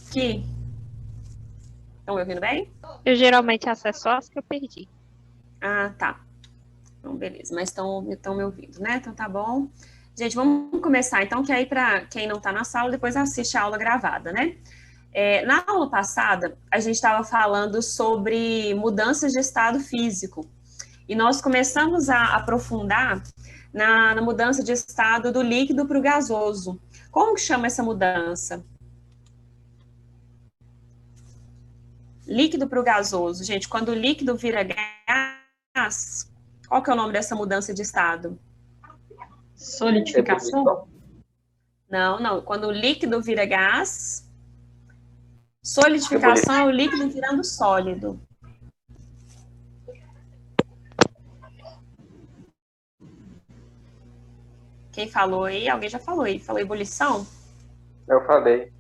Aqui. Estão me ouvindo bem? Eu geralmente acesso só as que eu perdi. Ah, tá. Então, beleza. Mas estão me ouvindo, né? Então tá bom. Gente, vamos começar então, que aí para quem não está na sala, depois assiste a aula gravada, né? Na aula passada, a gente estava falando sobre mudanças de estado físico. E nós começamos a aprofundar na mudança de estado do líquido para o gasoso. Como que chama essa mudança? Líquido para o gasoso. Gente, quando o líquido vira gás, qual que é o nome dessa mudança de estado? Solidificação? Não, não. Quando o líquido vira gás, solidificação Ebulição. é o líquido virando sólido. Quem falou aí? Alguém já falou aí? Falou ebulição? Eu falei.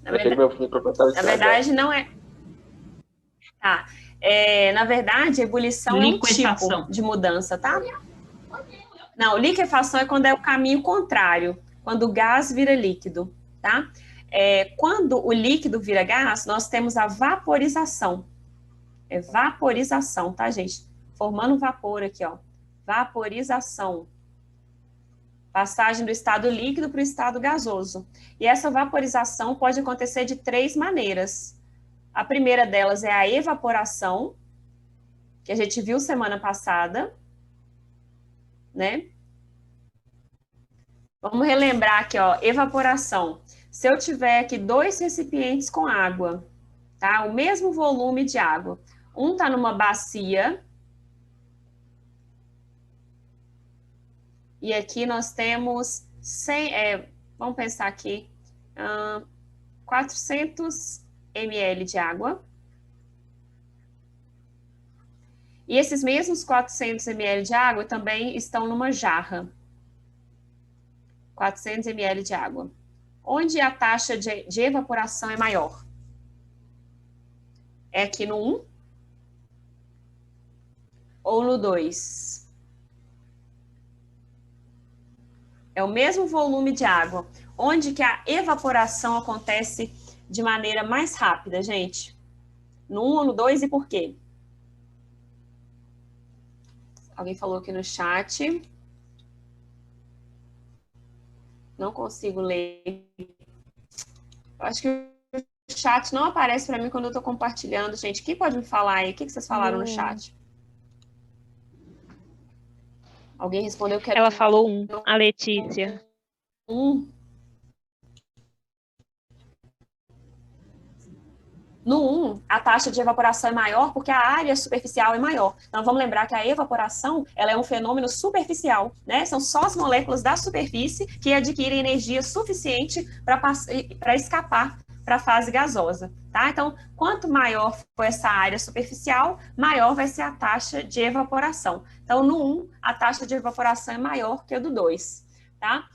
Na Eu achei que verdade, meu microfone estava na estragado. verdade não é. Tá. Na verdade, ebulição é um tipo Liquefação. de mudança, tá? Não, liquefação é quando é o caminho contrário, quando o gás vira líquido, tá? Quando o líquido vira gás, nós temos a vaporização. É vaporização, tá, gente? Formando vapor aqui, ó. Vaporização. Passagem do estado líquido para o estado gasoso. E essa vaporização pode acontecer de três maneiras. A primeira delas é a evaporação, que a gente viu semana passada, né? Vamos relembrar aqui, ó, evaporação. Se eu tiver aqui dois recipientes com água, tá? O mesmo volume de água. Um tá numa bacia. E aqui nós temos 100, vamos pensar aqui, 400 ml de água. E esses mesmos 400 ml de água também estão numa jarra. 400 ml de água. Onde a taxa de evaporação é maior? É aqui no 1 ou no 2? É o mesmo volume de água. Onde que a evaporação acontece de maneira mais rápida, gente? No 1 ou no 2 e por quê? Alguém falou aqui no chat. Não consigo ler. Eu acho que o chat não aparece para mim quando eu estou compartilhando, gente. Quem pode me falar aí? O que vocês falaram no chat? Alguém respondeu que era Ela falou a Letícia. 1. No 1, a taxa de evaporação é maior porque a área superficial é maior. Então, vamos lembrar que a evaporação ela é um fenômeno superficial, né? São só as moléculas da superfície que adquirem energia suficiente para escapar para a fase gasosa, tá? Então, quanto maior for essa área superficial, maior vai ser a taxa de evaporação. Então, no 1, a taxa de evaporação é maior que a do 2, tá?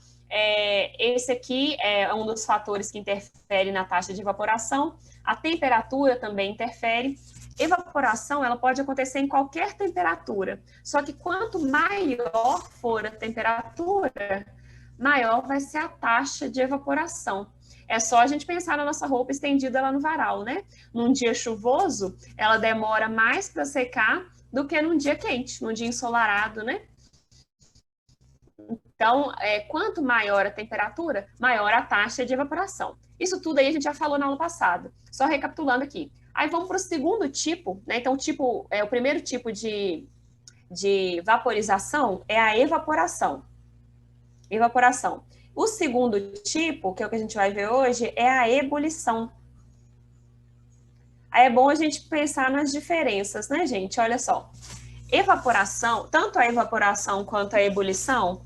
Esse aqui é um dos fatores que interfere na taxa de evaporação. A temperatura também interfere. Evaporação, ela pode acontecer em qualquer temperatura. Só que quanto maior for a temperatura, maior vai ser a taxa de evaporação. É só a gente pensar na nossa roupa estendida lá no varal, né? Num dia chuvoso, ela demora mais para secar do que num dia quente, num dia ensolarado, né? Então, quanto maior a temperatura, maior a taxa de evaporação. Isso tudo aí a gente já falou na aula passada. Só recapitulando aqui. Aí vamos para o segundo tipo, né? Então, o primeiro tipo de vaporização é a evaporação. Evaporação. O segundo tipo, que é o que a gente vai ver hoje, é a ebulição. Aí é bom a gente pensar nas diferenças, né, gente? Olha só. Evaporação, tanto a evaporação quanto a ebulição,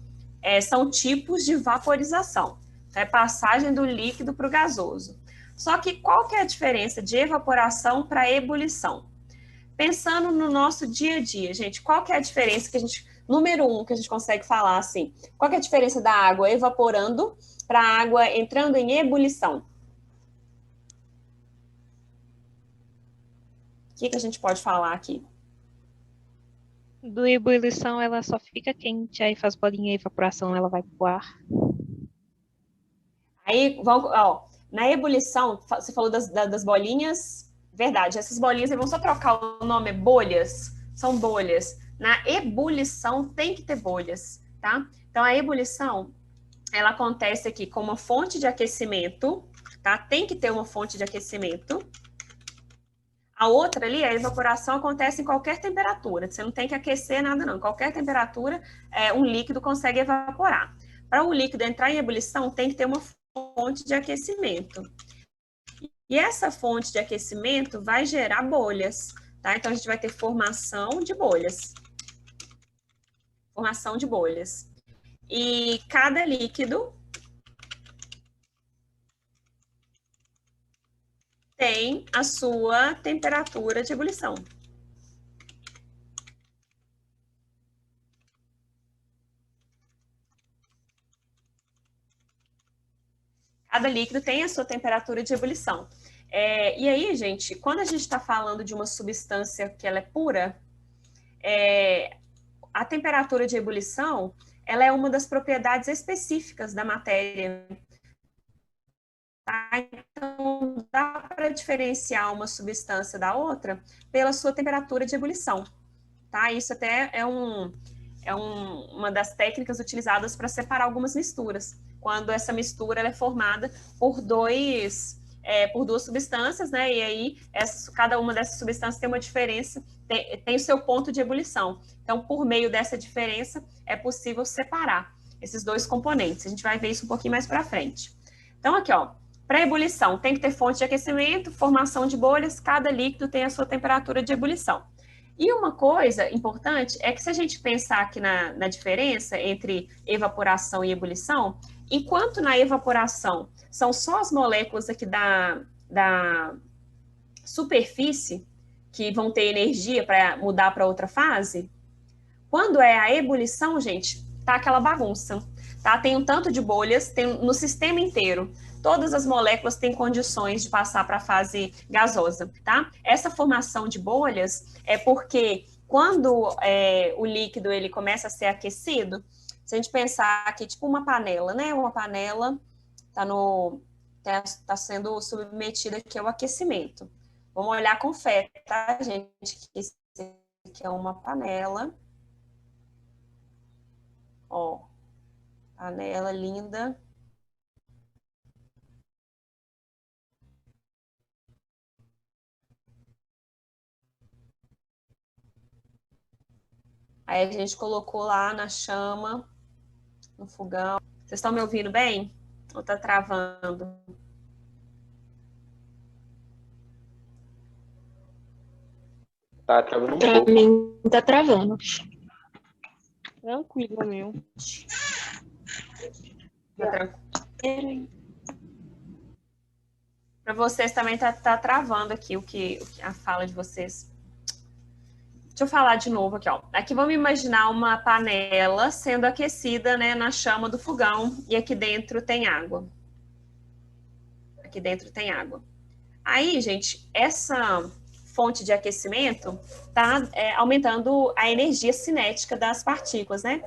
são tipos de vaporização. É passagem do líquido para o gasoso. Só que qual que é a diferença de evaporação para ebulição? Pensando no nosso dia a dia, gente, qual que é a diferença que a gente, número 1, que a gente consegue falar assim? Qual que é a diferença da água evaporando para a água entrando em ebulição? O que a gente pode falar aqui? Do ebulição, ela só fica quente, aí faz bolinha e evaporação, ela vai pro ar. Aí, vamos, ó, Na ebulição, você falou das bolinhas, verdade, essas bolinhas, vamos só trocar o nome, bolhas, são bolhas. Na ebulição tem que ter bolhas, tá? Então, a ebulição, ela acontece aqui com uma fonte de aquecimento, tá? Tem que ter uma fonte de aquecimento. A outra ali, a evaporação, acontece em qualquer temperatura. Você não tem que aquecer nada, não. Qualquer temperatura, um líquido consegue evaporar. Para o líquido entrar em ebulição, tem que ter uma fonte de aquecimento. E essa fonte de aquecimento vai gerar bolhas, tá? Então, a gente vai ter formação de bolhas. Formação de bolhas. E cada líquido tem a sua temperatura de ebulição. Cada líquido tem a sua temperatura de ebulição. E aí, gente, quando a gente está falando de uma substância que ela é pura, a temperatura de ebulição, ela é uma das propriedades específicas da matéria. Tá? Então, dá para diferenciar uma substância da outra pela sua temperatura de ebulição. Tá? Isso até é uma das técnicas utilizadas para separar algumas misturas. Quando essa mistura ela é formada por duas substâncias, né? E aí cada uma dessas substâncias tem uma diferença, tem o seu ponto de ebulição. Então, por meio dessa diferença, é possível separar esses dois componentes. A gente vai ver isso um pouquinho mais para frente. Então, aqui, ó, para ebulição, tem que ter fonte de aquecimento, formação de bolhas, cada líquido tem a sua temperatura de ebulição. E uma coisa importante é que se a gente pensar aqui na diferença entre evaporação e ebulição, enquanto na evaporação são só as moléculas aqui da superfície que vão ter energia para mudar para outra fase, quando é a ebulição, gente, tá aquela bagunça, tá? Tem um tanto de bolhas, tem no sistema inteiro. Todas as moléculas têm condições de passar para a fase gasosa, tá? Essa formação de bolhas é porque quando o líquido ele começa a ser aquecido, se a gente pensar aqui, tipo uma panela, né? Uma panela tá sendo submetida aqui ao aquecimento. Vamos olhar com fé, tá, gente? Isso aqui é uma panela. Ó, panela linda. Aí a gente colocou lá na chama, no fogão. Vocês estão me ouvindo bem? Ou tá travando? Tá travando um Pra pouco. mim, tá travando. Tranquilo, meu. Tá tranquilo? Para vocês também tá travando aqui a fala de vocês. Deixa eu falar de novo aqui, ó. Aqui vamos imaginar uma panela sendo aquecida, né, na chama do fogão e aqui dentro tem água. Aqui dentro tem água. Aí, gente, essa fonte de aquecimento tá aumentando a energia cinética das partículas, né?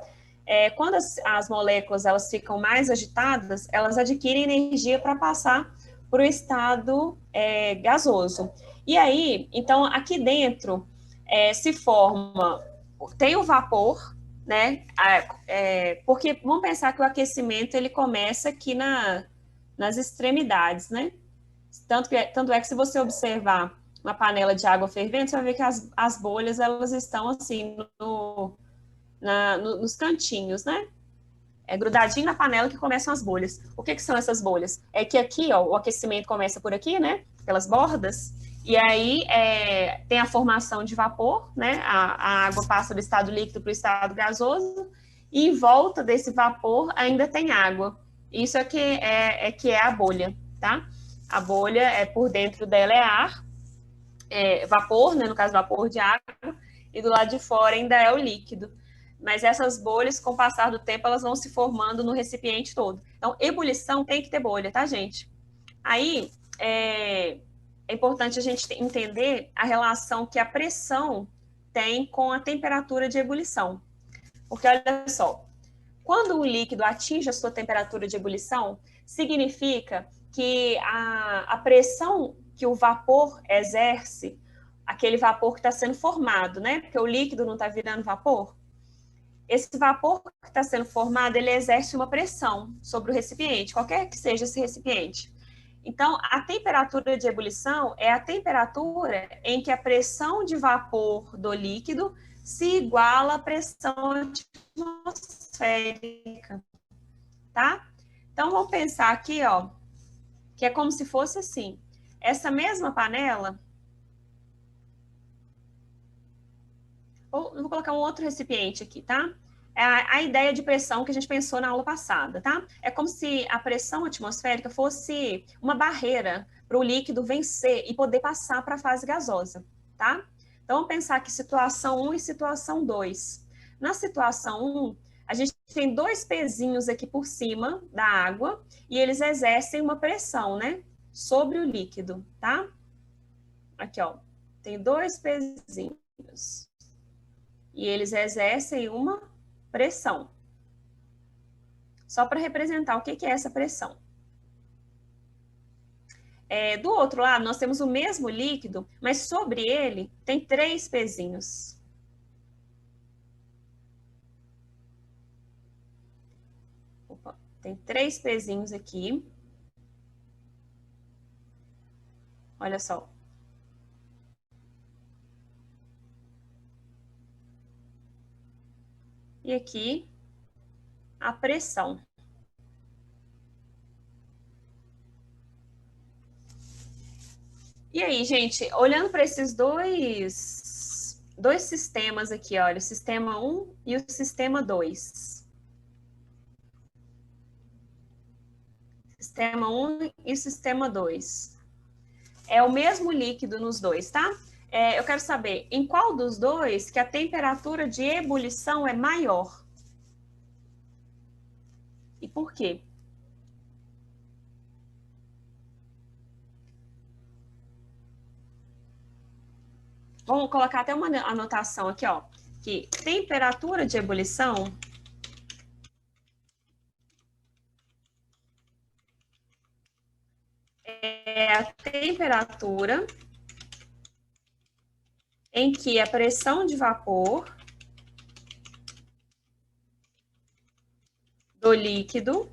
Quando as moléculas elas ficam mais agitadas, elas adquirem energia para passar para o estado gasoso. E aí, então, aqui dentro se forma, tem o vapor, né? Porque vamos pensar que o aquecimento ele começa aqui nas extremidades, né? Tanto é que se você observar uma panela de água fervendo, você vai ver que as bolhas elas estão assim nos cantinhos, né? É grudadinho na panela que começam as bolhas. O que são essas bolhas? É que aqui, ó, o aquecimento começa por aqui, né? Pelas bordas. E aí tem a formação de vapor, né? A água passa do estado líquido para o estado gasoso. E em volta desse vapor ainda tem água. Isso é que é a bolha, tá? A bolha, por dentro dela é ar, vapor, né? No caso, vapor de água. E do lado de fora ainda é o líquido. Mas essas bolhas, com o passar do tempo, elas vão se formando no recipiente todo. Então, ebulição tem que ter bolha, tá, gente? Aí, é importante a gente entender a relação que a pressão tem com a temperatura de ebulição. Porque, olha só, quando o líquido atinge a sua temperatura de ebulição, significa que a pressão que o vapor exerce, aquele vapor que está sendo formado, né? Porque o líquido não está virando vapor. Esse vapor que está sendo formado, ele exerce uma pressão sobre o recipiente, qualquer que seja esse recipiente. Então, a temperatura de ebulição é a temperatura em que a pressão de vapor do líquido se iguala à pressão atmosférica, tá? Então, vamos pensar aqui, ó, que é como se fosse assim. Essa mesma panela, ou vou colocar um outro recipiente aqui, tá? É a ideia de pressão que a gente pensou na aula passada, tá? É como se a pressão atmosférica fosse uma barreira para o líquido vencer e poder passar para a fase gasosa, tá? Então, vamos pensar aqui situação 1 e situação 2. Na situação 1, a gente tem dois pezinhos aqui por cima da água e eles exercem uma pressão, né? Sobre o líquido, tá? Aqui, ó. Tem dois pezinhos. E eles exercem uma pressão. Só para representar o que é essa pressão. Do outro lado, nós temos o mesmo líquido, mas sobre ele tem três pezinhos. Opa, tem três pezinhos aqui. Olha só. E aqui, a pressão. E aí, gente, olhando para esses dois sistemas aqui, olha, o sistema 1 e o sistema 2. Sistema 1 e sistema 2. É o mesmo líquido nos dois, tá? Eu quero saber em qual dos dois que a temperatura de ebulição é maior. E por quê? Vamos colocar até uma anotação aqui, ó. Que temperatura de ebulição é a temperatura em que a pressão de vapor do líquido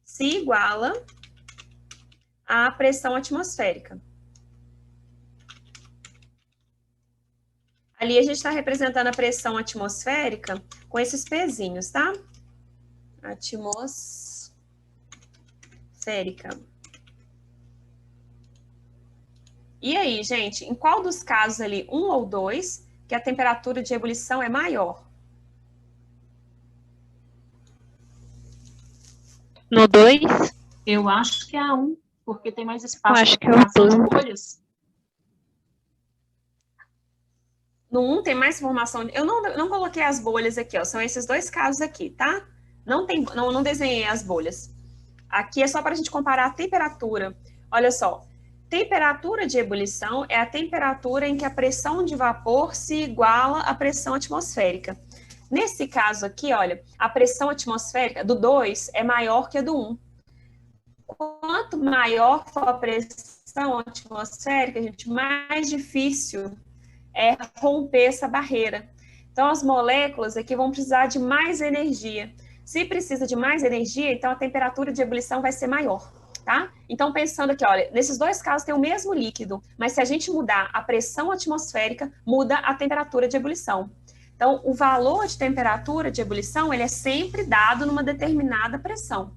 se iguala à pressão atmosférica. Ali a gente está representando a pressão atmosférica com esses pezinhos, tá? Atmosférica. E aí, gente, em qual dos casos ali, 1 ou 2, que a temperatura de ebulição é maior? No 2? Eu acho que é a 1, porque tem mais espaço acho que é para o formação de 2. bolhas. No 1 tem mais formação. Eu não coloquei as bolhas aqui, ó. São esses dois casos aqui, tá? Não desenhei as bolhas. Aqui é só para a gente comparar a temperatura. Olha só. Temperatura de ebulição é a temperatura em que a pressão de vapor se iguala à pressão atmosférica. Nesse caso aqui, olha, a pressão atmosférica do 2 é maior que a do 1. Quanto maior for a pressão atmosférica, gente, mais difícil é romper essa barreira. Então, as moléculas aqui vão precisar de mais energia. Se precisa de mais energia, então a temperatura de ebulição vai ser maior, tá? Então, pensando aqui, olha, nesses dois casos tem o mesmo líquido, mas se a gente mudar a pressão atmosférica, muda a temperatura de ebulição. Então, o valor de temperatura de ebulição, ele é sempre dado numa determinada pressão,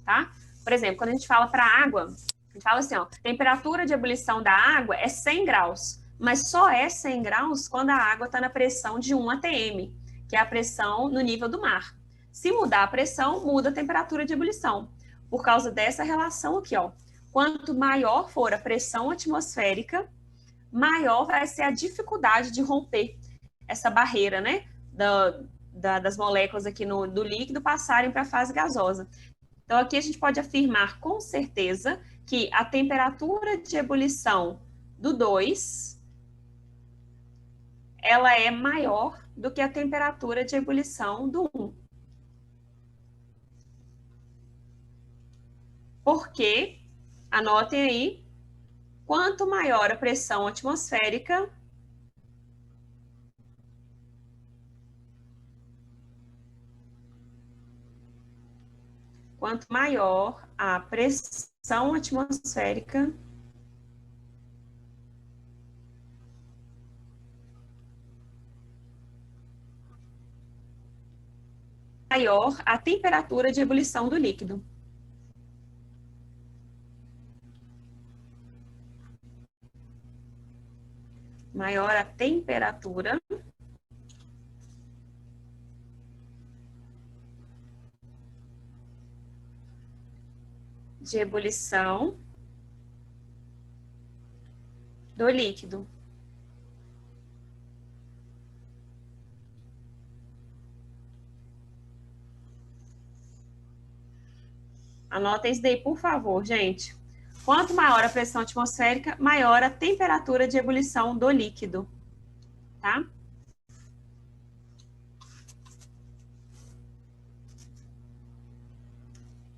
tá? Por exemplo, quando a gente fala para água, a gente fala assim, ó, temperatura de ebulição da água é 100 graus, mas só é 100 graus quando a água está na pressão de 1 atm, que é a pressão no nível do mar. Se mudar a pressão, muda a temperatura de ebulição, por causa dessa relação aqui, ó. Quanto maior for a pressão atmosférica, maior vai ser a dificuldade de romper essa barreira, né, das moléculas aqui do líquido passarem para a fase gasosa. Então, aqui a gente pode afirmar com certeza que a temperatura de ebulição do 2, ela é maior do que a temperatura de ebulição do 1. Porque, anotem aí, quanto maior a pressão atmosférica, quanto maior a pressão atmosférica, maior a temperatura de ebulição do líquido. Maior a temperatura de ebulição do líquido. Anotem isso daí, por favor, gente. Quanto maior a pressão atmosférica, maior a temperatura de ebulição do líquido, tá?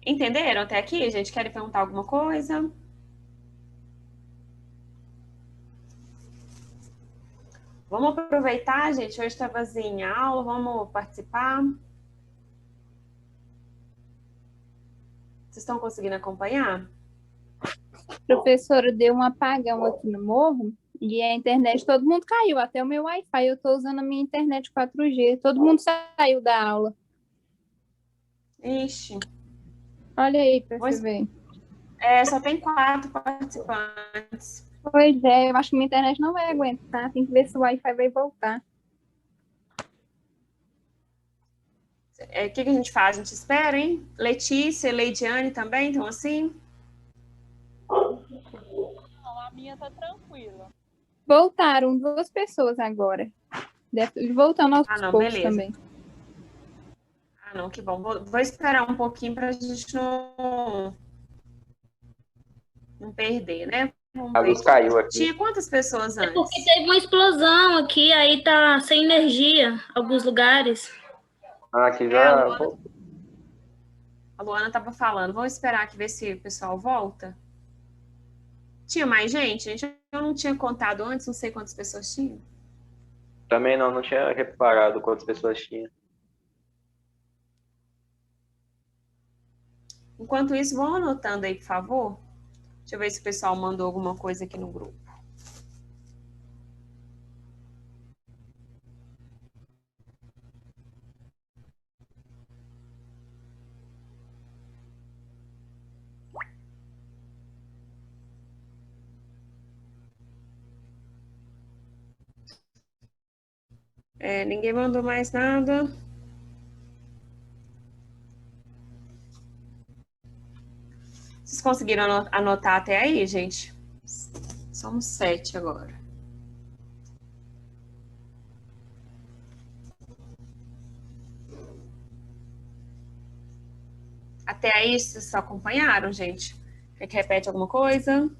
Entenderam até aqui, gente? Querem perguntar alguma coisa? Vamos aproveitar, gente. Hoje está vazia a aula, vamos participar. Vocês estão conseguindo acompanhar? Professora, deu um apagão aqui no morro e a internet, todo mundo caiu, até o meu Wi-Fi. Eu estou usando a minha internet 4G. Todo mundo saiu da aula. Ixi. Olha aí para você ver. Só tem 4 participantes. Pois é, eu acho que minha internet não vai aguentar. Tem que ver se o Wi-Fi vai voltar. O que a gente faz? A gente espera, hein? Letícia, Leidiane também, então assim? Não, a minha tá tranquila. Voltaram 2 pessoas agora. Voltando aos poucos beleza. também. Não, que bom. Vou esperar um pouquinho para a gente não perder, né? A luz caiu aqui. Tinha quantas pessoas antes? Porque teve uma explosão aqui, aí tá sem energia alguns lugares. Aqui já... A Luana estava falando. Vamos esperar aqui, ver se o pessoal volta. Tinha mais gente? Eu não tinha contado antes, não sei quantas pessoas tinham. Também não tinha reparado quantas pessoas tinha. Enquanto isso, vão anotando aí, por favor. Deixa eu ver se o pessoal mandou alguma coisa aqui no grupo. Ninguém mandou mais nada. Vocês conseguiram anotar até aí, gente? Somos 7 agora. Até aí, vocês acompanharam, gente? Quer que repete alguma coisa?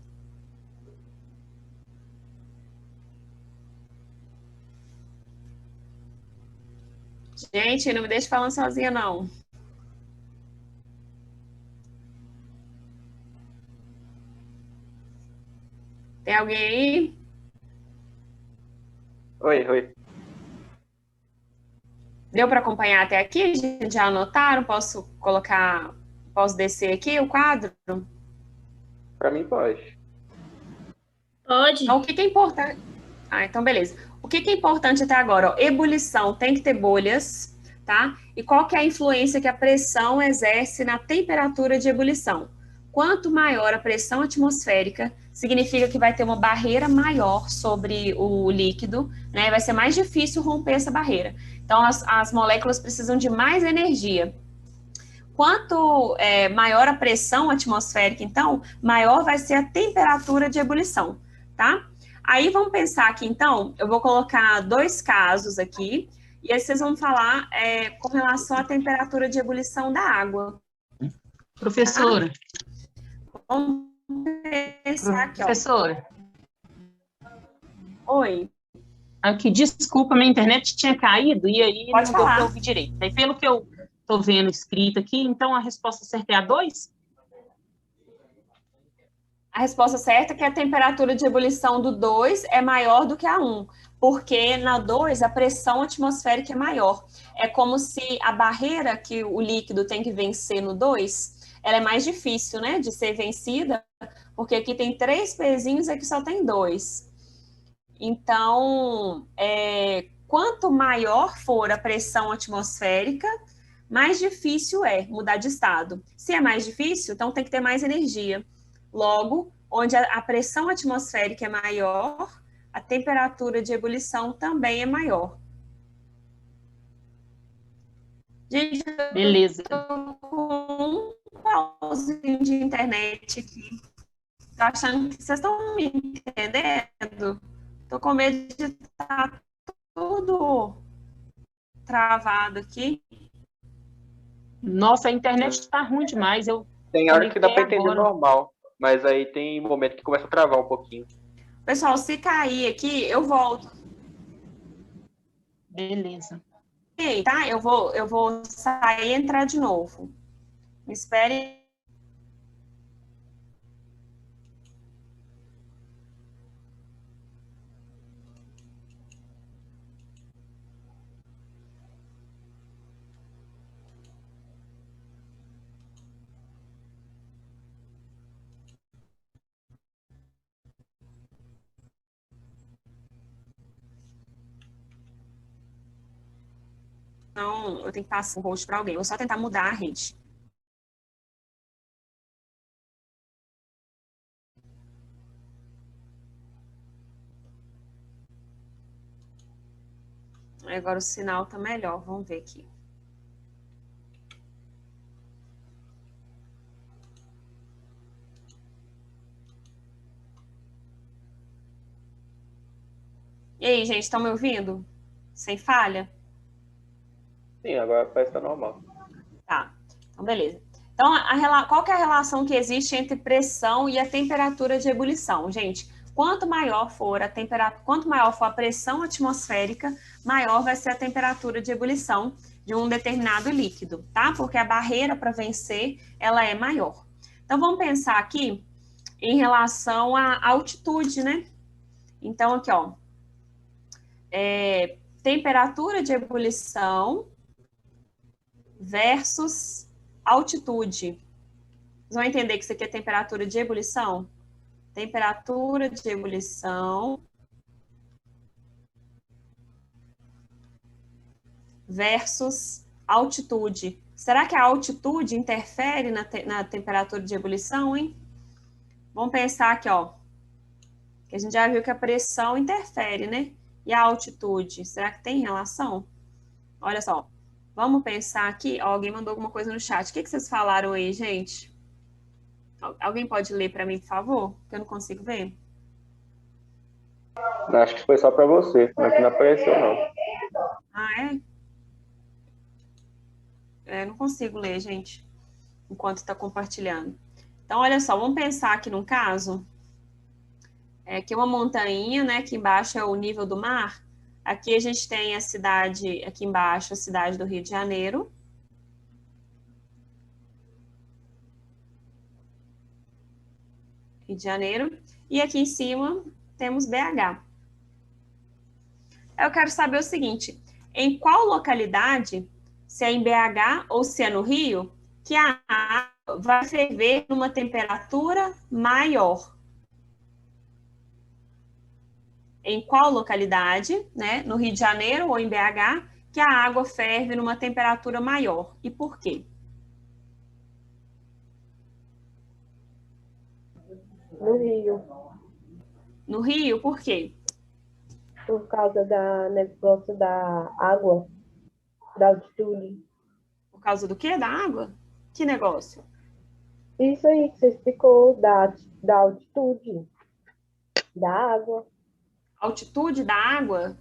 Gente, não me deixe falando sozinha, não. Tem alguém aí? Oi. Deu para acompanhar até aqui? Gente, já anotaram? Posso descer aqui o quadro? Para mim pode. Pode. Então, o que é importante? Então beleza. O que é importante até agora? Ó, ebulição tem que ter bolhas, tá? E qual que é a influência que a pressão exerce na temperatura de ebulição? Quanto maior a pressão atmosférica, significa que vai ter uma barreira maior sobre o líquido, né? Vai ser mais difícil romper essa barreira. Então, as moléculas precisam de mais energia. Quanto maior a pressão atmosférica, então, maior vai ser a temperatura de ebulição, tá? Aí, vamos pensar aqui, então, eu vou colocar 2 casos aqui, e aí vocês vão falar com relação à temperatura de ebulição da água. Professora. Vamos pensar aqui, ó. Professora. Oi. Aqui, desculpa, minha internet tinha caído e aí Pode não deu falar. para ouvir direito. Aí, pelo que eu tô vendo escrito aqui, então a resposta certa é a 2? A resposta certa é que a temperatura de ebulição do 2 é maior do que a 1, porque na 2 a pressão atmosférica é maior. É como se a barreira que o líquido tem que vencer no 2, ela é mais difícil, né, de ser vencida, porque aqui tem 3 pezinhos e aqui só tem 2. Então, quanto maior for a pressão atmosférica, mais difícil é mudar de estado. Se é mais difícil, então tem que ter mais energia. Logo, onde a pressão atmosférica é maior, a temperatura de ebulição também é maior. Gente, Beleza. eu tô com um pauzinho de internet aqui. Tô achando que vocês estão me entendendo? Tô com medo de estar tudo travado aqui. Nossa, a internet está ruim demais. Eu Tem hora que dá pra entender agora. normal, mas aí tem momento que começa a travar um pouquinho. Pessoal, se cair aqui, eu volto. Beleza. Tá? Eu vou sair e entrar de novo. Me espere. Então, eu tenho que passar um host para alguém. Vou só tentar mudar a rede. Agora o sinal tá melhor. Vamos ver aqui. E aí, gente, estão me ouvindo? Sem falha? Sim, agora parece que tá normal. Tá, então beleza. Então, qual que é a relação que existe entre pressão e a temperatura de ebulição? Gente, quanto maior for a pressão atmosférica, maior vai ser a temperatura de ebulição de um determinado líquido, tá? Porque a barreira para vencer, ela é maior. Então, vamos pensar aqui em relação à altitude, né? Então, aqui, ó, temperatura de ebulição versus altitude. Vocês vão entender que isso aqui é temperatura de ebulição? Temperatura de ebulição versus altitude. Será que a altitude interfere na temperatura de ebulição, hein? Vamos pensar aqui, ó. Que a gente já viu que a pressão interfere, né? E a altitude, será que tem relação? Olha só. Vamos pensar aqui. Ó, alguém mandou alguma coisa no chat. O que vocês falaram aí, gente? Alguém pode ler para mim, por favor? Porque eu não consigo ver. Acho que foi só pra você, aqui não apareceu não. Ah, é? Não consigo ler, gente, enquanto está compartilhando. Então, olha só, vamos pensar aqui num caso. Aqui é uma montanha, né? Aqui embaixo é o nível do mar. Aqui a gente tem a cidade, aqui embaixo, a cidade do Rio de Janeiro. Rio de Janeiro. E aqui em cima temos BH. Eu quero saber o seguinte, em qual localidade, se é em BH ou se é no Rio, que a água vai ferver numa temperatura maior? Em qual localidade, né, no Rio de Janeiro ou em BH, que a água ferve numa temperatura maior? E por quê? No Rio, No Rio, por quê? por causa da negócio da água, da altitude. Por causa do quê? Da água? Que negócio? Isso aí que você explicou, da altitude, da água. Altitude da água?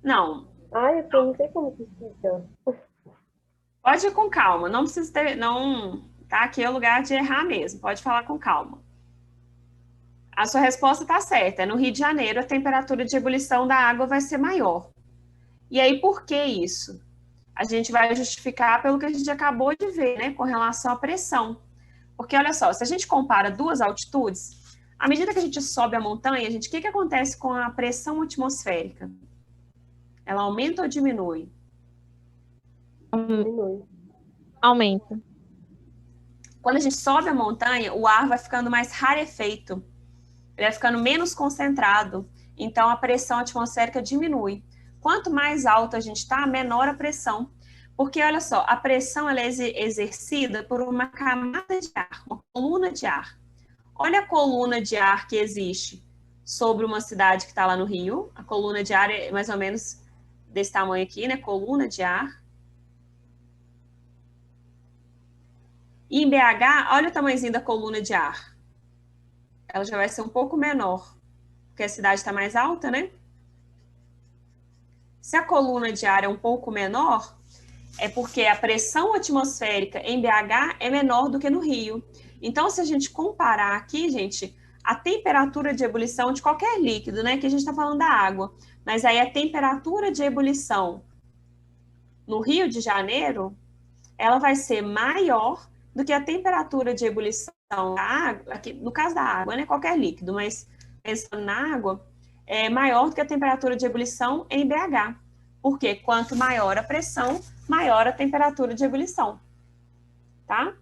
Não. Ai, eu não sei como que explica. Pode ir com calma, não precisa ter, não, tá? Aqui é o lugar de errar mesmo, pode falar com calma. A sua resposta está certa, no Rio de Janeiro a temperatura de ebulição da água vai ser maior. E aí, por que isso? A gente vai justificar pelo que a gente acabou de ver, né, com relação à pressão. Porque, olha só, se a gente compara duas altitudes, À medida que a gente sobe a montanha, gente, o que acontece com a pressão atmosférica? Ela aumenta ou diminui? Diminui. Aumenta. Quando a gente sobe a montanha, o ar vai ficando mais rarefeito, ele vai ficando menos concentrado, então a pressão atmosférica diminui. Quanto mais alto a gente está, menor a pressão. Porque, olha só, a pressão ela é exercida por uma camada de ar, uma coluna de ar. Olha a coluna de ar que existe sobre uma cidade que está lá no Rio. A coluna de ar é mais ou menos desse tamanho aqui, né? Coluna de ar. E em BH, olha o tamanhozinho da coluna de ar. Ela já vai ser um pouco menor, porque a cidade está mais alta, né? Se a coluna de ar é um pouco menor, é porque a pressão atmosférica em BH é menor do que no Rio. Então, se a gente comparar aqui, gente, a temperatura de ebulição de qualquer líquido, né? Que a gente está falando da água, mas aí a temperatura de ebulição no Rio de Janeiro, ela vai ser maior do que a temperatura de ebulição da água, aqui, no caso da água, né? Qualquer líquido, mas pensando na água, é maior do que a temperatura de ebulição em BH. Porque quanto maior a pressão, maior a temperatura de ebulição, tá?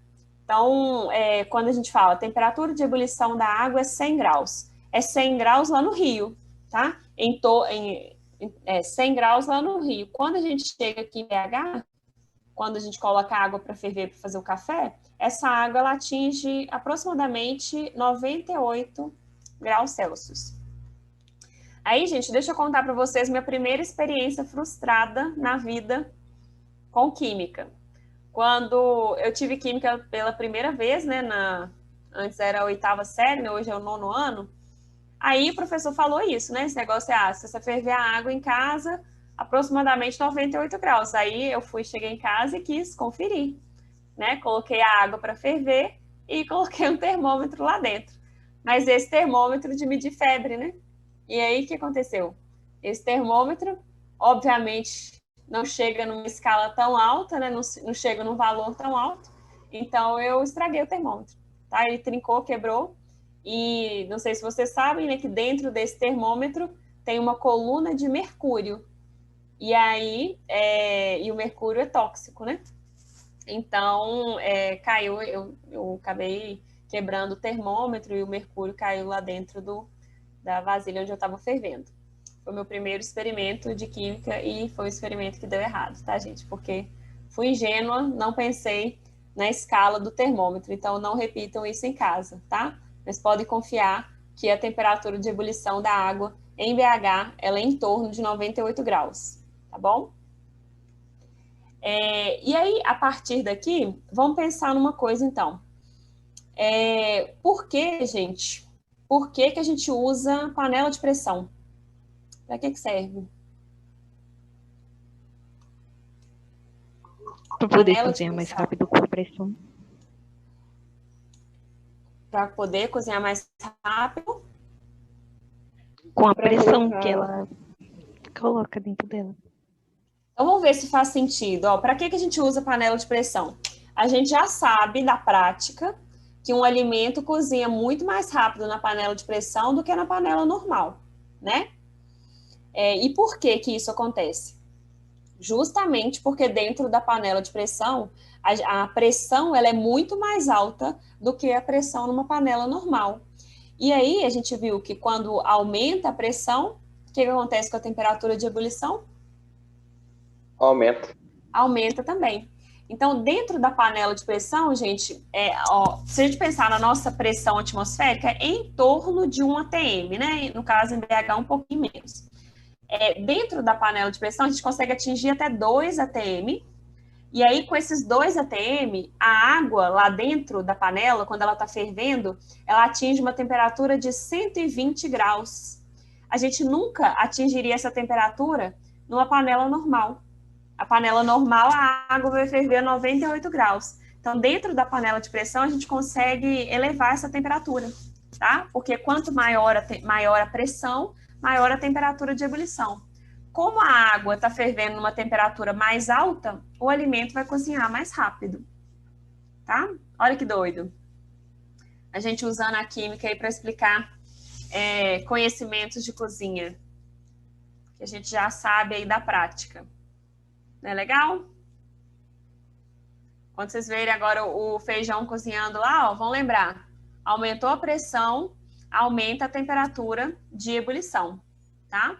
Então, quando a gente fala a temperatura de ebulição da água é 100 graus. É 100 graus lá no Rio, tá? 100 graus lá no Rio. Quando a gente chega aqui em BH, quando a gente coloca a água para ferver para fazer o café, essa água ela atinge aproximadamente 98 graus Celsius. Aí, gente, deixa eu contar para vocês minha primeira experiência frustrada na vida com química. Quando eu tive química pela primeira vez, né, antes era a 8ª série, né, hoje é o 9º ano, aí o professor falou isso, né, esse negócio é, se você ferver a água em casa, aproximadamente 98 graus. Aí eu cheguei em casa e quis conferir, né, coloquei a água para ferver e coloquei um termômetro lá dentro. Mas esse termômetro de medir febre, né? E aí, o que aconteceu? Esse termômetro, obviamente, não chega numa escala tão alta, né? Não chega num valor tão alto. Então, eu estraguei o termômetro, tá? Ele trincou, quebrou. E não sei se vocês sabem, né? Que dentro desse termômetro tem uma coluna de mercúrio. E aí, e o mercúrio é tóxico, né? Então, caiu, eu acabei quebrando o termômetro e o mercúrio caiu lá dentro da vasilha onde eu estava fervendo. Foi meu primeiro experimento de química e foi um experimento que deu errado, tá, gente? Porque fui ingênua, não pensei na escala do termômetro, então não repitam isso em casa, tá? Mas podem confiar que a temperatura de ebulição da água em BH, ela é em torno de 98 graus, tá bom? E aí, a partir daqui, vamos pensar numa coisa, então. Por que, gente? Por que a gente usa panela de pressão? Para que serve? Para poder cozinhar mais rápido com a pressão. Para poder cozinhar mais rápido? Com a pressão que ela coloca dentro dela. Então, vamos ver se faz sentido. Para que a gente usa panela de pressão? A gente já sabe, da prática, que um alimento cozinha muito mais rápido na panela de pressão do que na panela normal, né? E por que isso acontece? Justamente porque dentro da panela de pressão, a pressão ela é muito mais alta do que a pressão numa panela normal. E aí a gente viu que quando aumenta a pressão, o que acontece com a temperatura de ebulição? Aumenta. Aumenta também. Então, dentro da panela de pressão, gente, se a gente pensar na nossa pressão atmosférica, é em torno de 1 atm, né? No caso, em BH, um pouquinho menos. Dentro da panela de pressão, a gente consegue atingir até 2 atm. E aí, com esses 2 atm, a água lá dentro da panela, quando ela está fervendo, ela atinge uma temperatura de 120 graus. A gente nunca atingiria essa temperatura numa panela normal. A panela normal, a água vai ferver a 98 graus. Então, dentro da panela de pressão, a gente consegue elevar essa temperatura, tá? Porque quanto maior a pressão, maior a temperatura de ebulição. Como a água está fervendo numa temperatura mais alta, o alimento vai cozinhar mais rápido, tá? Olha que doido. A gente usando a química aí para explicar conhecimentos de cozinha, que a gente já sabe aí da prática. Não é legal? Quando vocês verem agora o feijão cozinhando lá, ó, vão lembrar. Aumentou a pressão, aumenta a temperatura de ebulição, tá?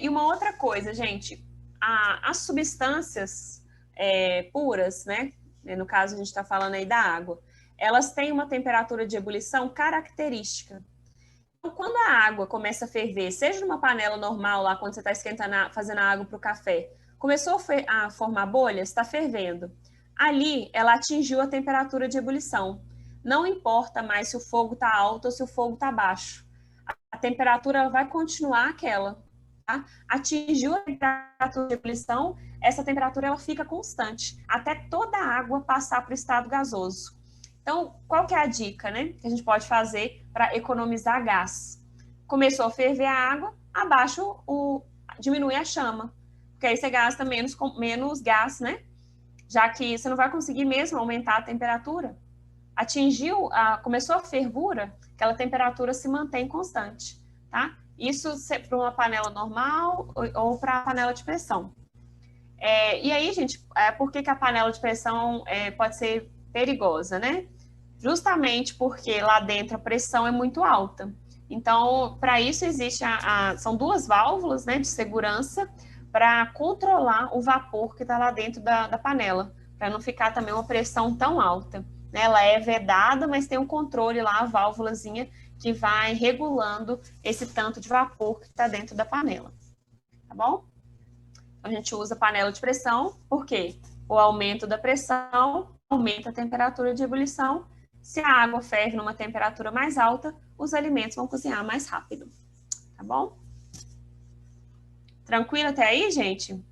E uma outra coisa, gente, as substâncias puras, né? No caso, a gente está falando aí da água, elas têm uma temperatura de ebulição característica. Então, quando a água começa a ferver, seja numa panela normal, lá quando você está esquentando, fazendo a água para o café, começou a formar bolhas, está fervendo. Ali, ela atingiu a temperatura de ebulição. Não importa mais se o fogo está alto ou se o fogo está baixo. A temperatura vai continuar aquela. Tá? Atingiu a temperatura de ebulição, essa temperatura ela fica constante, até toda a água passar para o estado gasoso. Então, qual que é a dica, né, que a gente pode fazer para economizar gás? Começou a ferver a água, diminui a chama, porque aí você gasta menos gás, né? Já que você não vai conseguir mesmo aumentar a temperatura. Começou a fervura, aquela temperatura se mantém constante, tá? Isso para uma panela normal ou para a panela de pressão. E aí, gente, por que a panela de pressão pode ser perigosa, né? Justamente porque lá dentro a pressão é muito alta. Então, para isso existe são duas válvulas, né, de segurança para controlar o vapor que está lá dentro da panela, para não ficar também uma pressão tão alta. Né? Ela é vedada, mas tem um controle lá, a válvulazinha, que vai regulando esse tanto de vapor que está dentro da panela. Tá bom? A gente usa panela de pressão, porque o aumento da pressão aumenta a temperatura de ebulição. Se a água ferve numa temperatura mais alta, os alimentos vão cozinhar mais rápido. Tá bom? Tranquilo até aí, gente?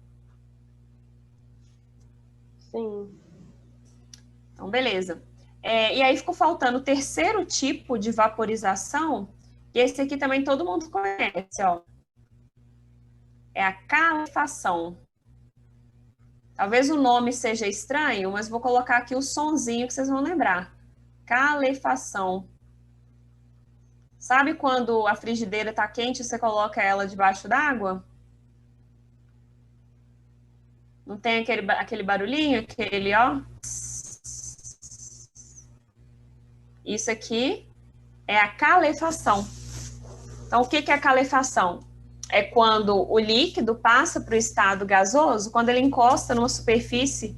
Sim. Então, beleza. E aí ficou faltando o terceiro tipo de vaporização, e esse aqui também todo mundo conhece, ó. É a calefação. Talvez o nome seja estranho, mas vou colocar aqui o sonzinho que vocês vão lembrar. Calefação. Sabe quando a frigideira está quente e você coloca ela debaixo d'água? Não tem aquele barulhinho, aquele, ó. Isso aqui é a calefação. Então, o que é a calefação? É quando o líquido passa para o estado gasoso, quando ele encosta numa superfície,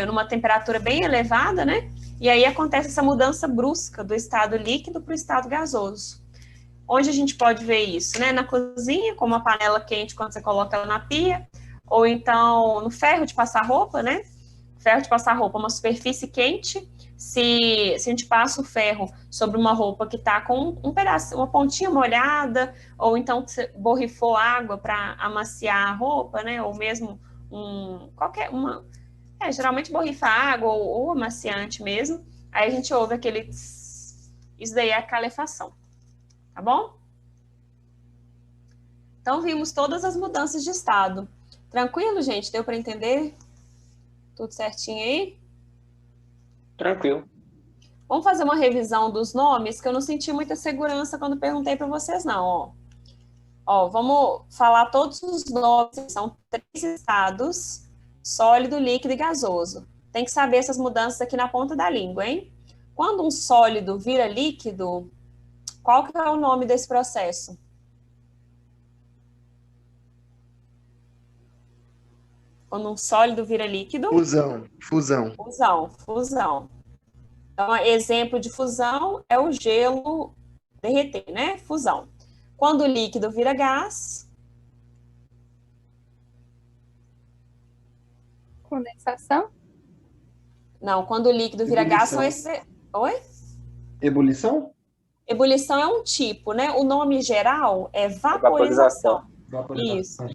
numa temperatura bem elevada, né? E aí acontece essa mudança brusca do estado líquido para o estado gasoso. Onde a gente pode ver isso, né? Na cozinha, como uma panela quente quando você coloca ela na pia, ou então no ferro de passar roupa, né? Ferro de passar roupa, uma superfície quente. Se a gente passa o ferro sobre uma roupa que está com um pedaço, uma pontinha molhada, ou então você borrifou água para amaciar a roupa, né? Ou mesmo geralmente borrifa água ou amaciante mesmo. Aí a gente ouve aquele tss, isso daí é a calefação. Tá bom? Então vimos todas as mudanças de estado. Tranquilo, gente? Deu para entender? Tudo certinho aí? Tranquilo. Vamos fazer uma revisão dos nomes, que eu não senti muita segurança quando perguntei para vocês, não. Ó, vamos falar todos os nomes, são 3 estados, sólido, líquido e gasoso. Tem que saber essas mudanças aqui na ponta da língua, hein? Quando um sólido vira líquido, qual que é o nome desse processo? Quando um sólido vira líquido? Fusão. Fusão. Então, exemplo de fusão é o gelo derreter, né? Fusão. Quando o líquido vira gás? Condensação? Não, quando o líquido vira gás são esses... Oi? Ebulição? Ebulição é um tipo, né? O nome geral é vaporização. Isso.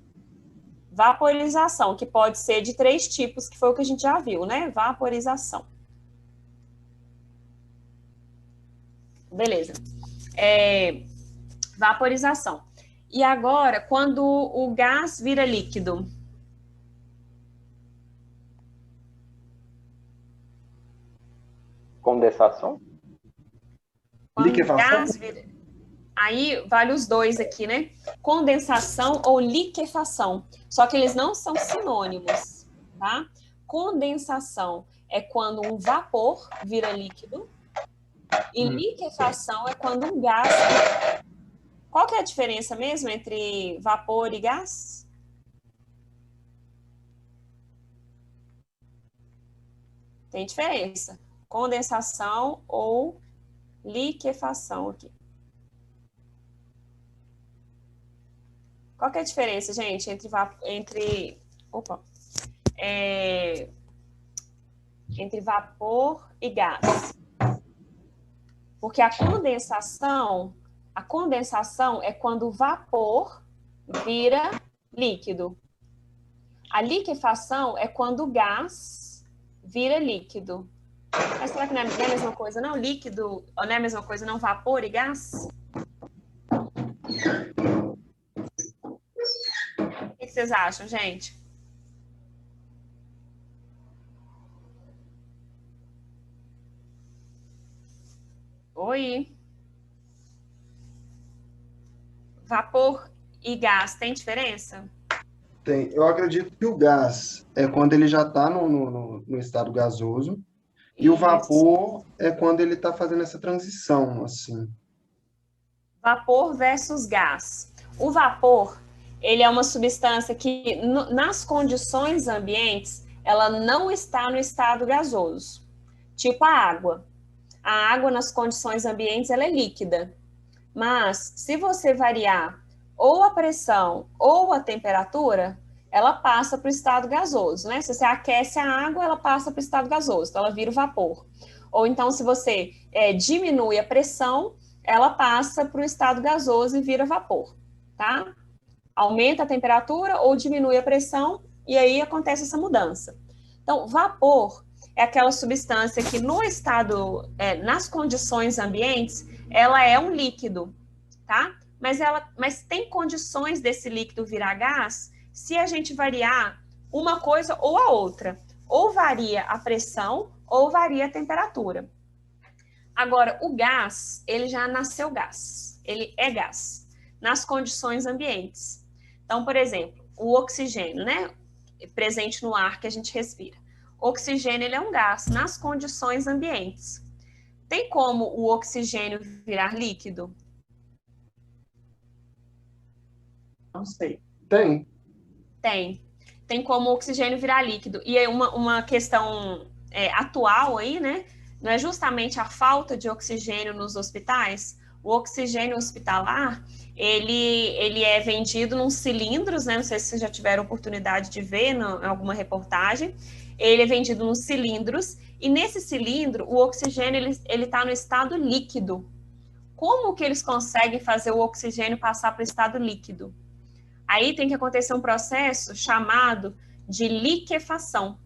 Vaporização, que pode ser de 3 tipos, que foi o que a gente já viu, né? Vaporização. Beleza. Vaporização. E agora, quando o gás vira líquido? Condensação? Quando o Liquefação? gás vira... Aí vale os dois aqui, né? Condensação ou liquefação. Só que eles não são sinônimos, tá? Condensação é quando um vapor vira líquido e liquefação é quando um gás... Qual que é a diferença mesmo entre vapor e gás? Tem diferença. Condensação ou liquefação aqui. Qual que é a diferença, gente, entre vapor e gás? Porque a condensação é quando o vapor vira líquido. A liquefação é quando o gás vira líquido. Mas será que não é a mesma coisa, não? Líquido não é a mesma coisa, não? Vapor e gás? O que vocês acham, gente? Oi. Vapor e gás tem diferença? Tem. Eu acredito que o gás é quando ele já está no estado gasoso, e o Isso. vapor é quando ele está fazendo essa transição, assim. Vapor versus gás. O vapor, ele é uma substância que, nas condições ambientes, ela não está no estado gasoso. Tipo a água. A água, nas condições ambientes, ela é líquida. Mas, se você variar ou a pressão ou a temperatura, ela passa para o estado gasoso, né? Se você aquece a água, ela passa para o estado gasoso, então ela vira o vapor. Ou então, se você diminui a pressão, ela passa para o estado gasoso e vira vapor, tá? Aumenta a temperatura ou diminui a pressão e aí acontece essa mudança. Então, vapor é aquela substância que no estado, nas condições ambientes, ela é um líquido, tá? Mas tem condições desse líquido virar gás se a gente variar uma coisa ou a outra. Ou varia a pressão ou varia a temperatura. Agora, o gás, ele já nasceu gás. Ele é gás nas condições ambientes. Então, por exemplo, o oxigênio, né? Presente no ar que a gente respira. O oxigênio, ele é um gás nas condições ambientes. Tem como o oxigênio virar líquido? Não sei. Tem. Tem como o oxigênio virar líquido. E aí uma questão atual aí, né? Não é justamente a falta de oxigênio nos hospitais? O oxigênio hospitalar, ele é vendido nos cilindros, né? Não sei se vocês já tiveram oportunidade de ver em alguma reportagem. Ele é vendido nos cilindros, e nesse cilindro, o oxigênio, ele está no estado líquido. Como que eles conseguem fazer o oxigênio passar para o estado líquido? Aí tem que acontecer um processo chamado de liquefação.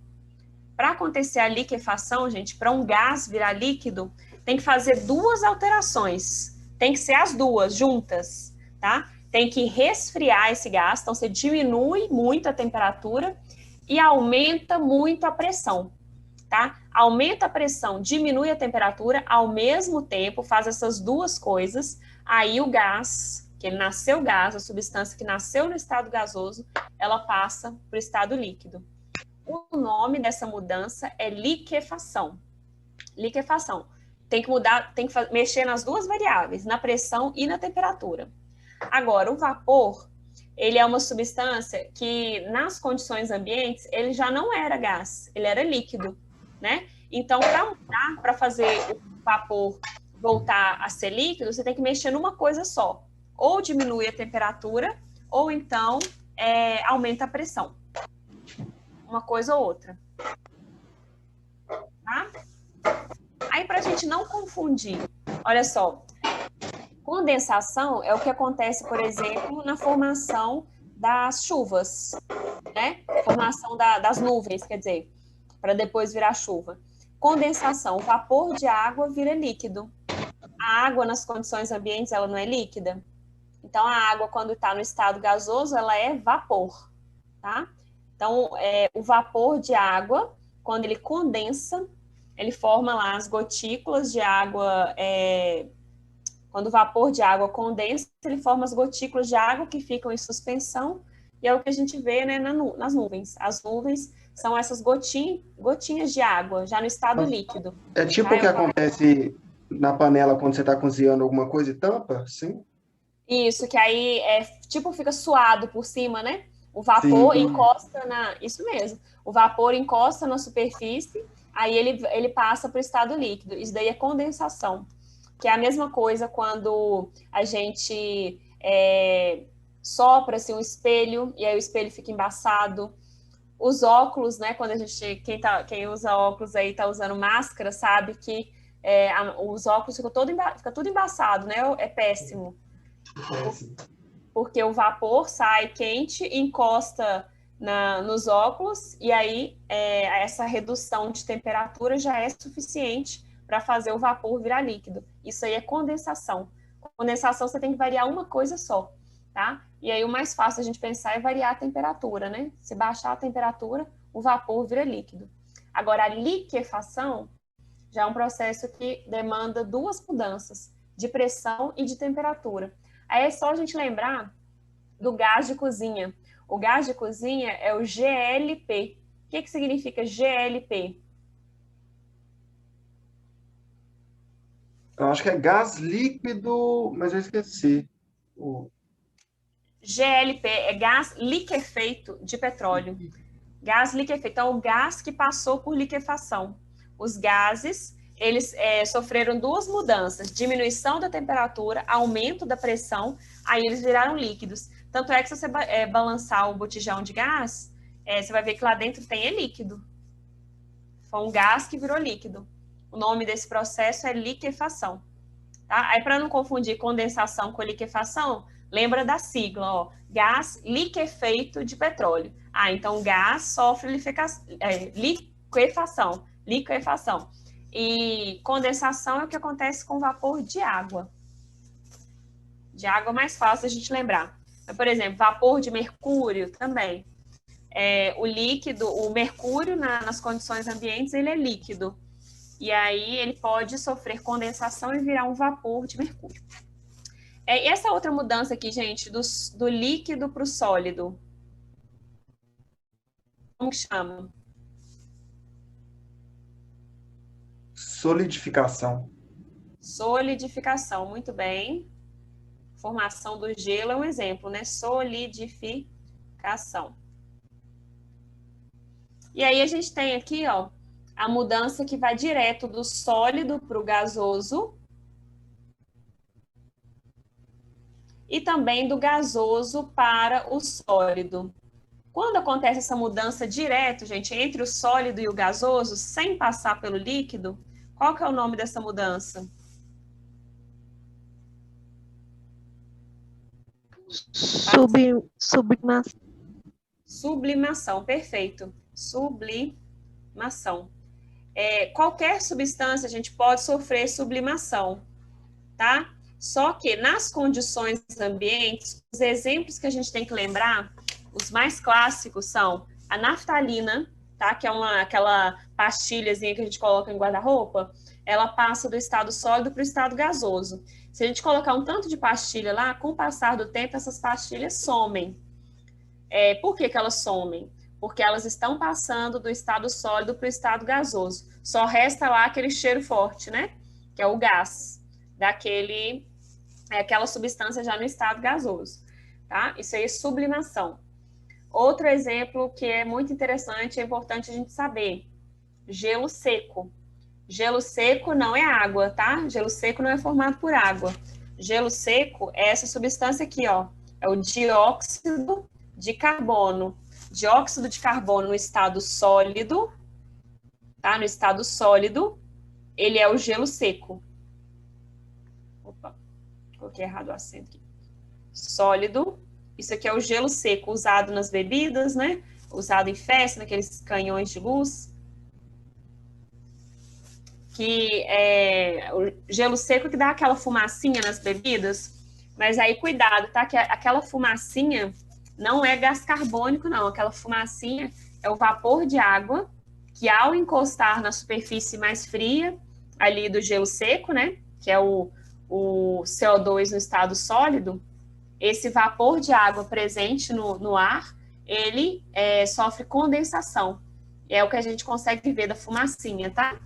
Para acontecer a liquefação, gente, para um gás virar líquido, tem que fazer duas alterações. Tem que ser as duas juntas, tá? Tem que resfriar esse gás, então você diminui muito a temperatura e aumenta muito a pressão, tá? Aumenta a pressão, diminui a temperatura, ao mesmo tempo faz essas duas coisas, aí o gás, que ele nasceu gás, a substância que nasceu no estado gasoso, ela passa para o estado líquido. O nome dessa mudança é liquefação. Liquefação. Tem que mudar, tem que mexer nas duas variáveis, na pressão e na temperatura. Agora, o vapor, ele é uma substância que, nas condições ambientes, ele já não era gás, ele era líquido, né? Então, para mudar, para fazer o vapor voltar a ser líquido, você tem que mexer numa coisa só. Ou diminui a temperatura, ou então aumenta a pressão. Uma coisa ou outra. Tá? Aí, para a gente não confundir, olha só, condensação é o que acontece, por exemplo, na formação das chuvas, né? Formação das nuvens, quer dizer, para depois virar chuva. Condensação, o vapor de água vira líquido. A água, nas condições ambientes, ela não é líquida. Então, a água, quando está no estado gasoso, ela é vapor, tá? Então, o vapor de água, quando ele condensa, ele forma lá as gotículas de água Quando o vapor de água condensa, ele forma as gotículas de água que ficam em suspensão, e é o que a gente vê, né, nas nuvens. As nuvens são essas gotinhas de água, já no estado líquido. É tipo o que acontece na panela quando você está cozinhando alguma coisa e tampa, sim? Isso, que aí tipo fica suado por cima, né? O vapor encosta Isso mesmo. O vapor encosta na superfície, aí ele passa para o estado líquido. Isso daí é condensação. Que é a mesma coisa quando a gente sopra assim, um espelho, e aí o espelho fica embaçado. Os óculos, né? Quando a gente, quem usa óculos aí tá usando máscara, sabe que os óculos fica tudo embaçado, né? É péssimo. Porque o vapor sai quente, encosta nos óculos, e aí essa redução de temperatura já é suficiente para fazer o vapor virar líquido. Isso aí é condensação. Condensação você tem que variar uma coisa só, tá? E aí o mais fácil a gente pensar é variar a temperatura, né? Se baixar a temperatura, o vapor vira líquido. Agora, a liquefação já é um processo que demanda duas mudanças, de pressão e de temperatura. Aí é só a gente lembrar do gás de cozinha. O gás de cozinha é o GLP. O que significa GLP? Eu acho que é gás líquido, mas eu esqueci. GLP é gás liquefeito de petróleo. Gás liquefeito é o gás que passou por liquefação. Os gases, eles sofreram duas mudanças, diminuição da temperatura, aumento da pressão, aí eles viraram líquidos. Tanto é que se você balançar o botijão de gás, você vai ver que lá dentro tem líquido. Foi um gás que virou líquido. O nome desse processo é liquefação. Tá? Aí, para não confundir condensação com liquefação, lembra da sigla, ó, gás liquefeito de petróleo. Então gás sofre liquefação. E condensação é o que acontece com vapor de água. De água é mais fácil a gente lembrar. Mas, por exemplo, vapor de mercúrio também. O líquido, o mercúrio nas condições ambientes, ele é líquido. E aí ele pode sofrer condensação e virar um vapor de mercúrio. E essa outra mudança aqui, gente, do líquido para o sólido. Como que chama? Solidificação. Solidificação, muito bem. Formação do gelo é um exemplo, né? Solidificação. E aí a gente tem aqui, ó, a mudança que vai direto do sólido para o gasoso e também do gasoso para o sólido. Quando acontece essa mudança direto, gente, entre o sólido e o gasoso, sem passar pelo líquido, qual que é o nome dessa mudança? Sublimação. Sublimação, perfeito. Sublimação. Qualquer substância a gente pode sofrer sublimação, tá? Só que nas condições ambientes, os exemplos que a gente tem que lembrar, os mais clássicos são a naftalina, tá? Que é aquela pastilhazinha que a gente coloca em guarda-roupa, ela passa do estado sólido para o estado gasoso. Se a gente colocar um tanto de pastilha lá, com o passar do tempo, essas pastilhas somem. Por que elas somem? Porque elas estão passando do estado sólido para o estado gasoso. Só resta lá aquele cheiro forte, né? Que é o gás, aquela substância já no estado gasoso, tá? Isso aí é sublimação. Outro exemplo que é muito interessante, é importante a gente saber, gelo seco. Gelo seco não é água, tá? Gelo seco não é formado por água. Gelo seco é essa substância aqui, ó, é o dióxido de carbono. Dióxido de carbono no estado sólido, tá? No estado sólido, ele é o gelo seco. Opa, coloquei errado o acento aqui. Sólido, isso aqui é o gelo seco, usado nas bebidas, né? Usado em festa, naqueles canhões de luz. Que é o gelo seco que dá aquela fumacinha nas bebidas. Mas aí, cuidado, tá? Que aquela fumacinha não é gás carbônico, não. Aquela fumacinha é o vapor de água que, ao encostar na superfície mais fria ali do gelo seco, né? Que é o o CO2 no estado sólido, esse vapor de água presente no ar, ele sofre condensação. É o que a gente consegue ver da fumacinha, tá?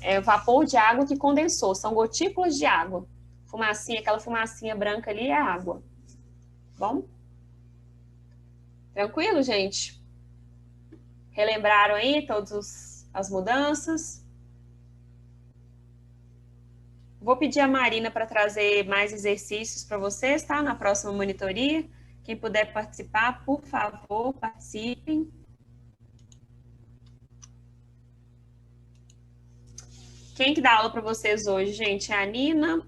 É o vapor de água que condensou, são gotículas de água. Fumacinha, aquela fumacinha branca ali é água. Bom? Tranquilo, gente? Relembraram aí todas as mudanças? Vou pedir a Marina para trazer mais exercícios para vocês, tá? Na próxima monitoria. Quem puder participar, por favor, participem. Quem que dá aula para vocês hoje, gente? É a Nina,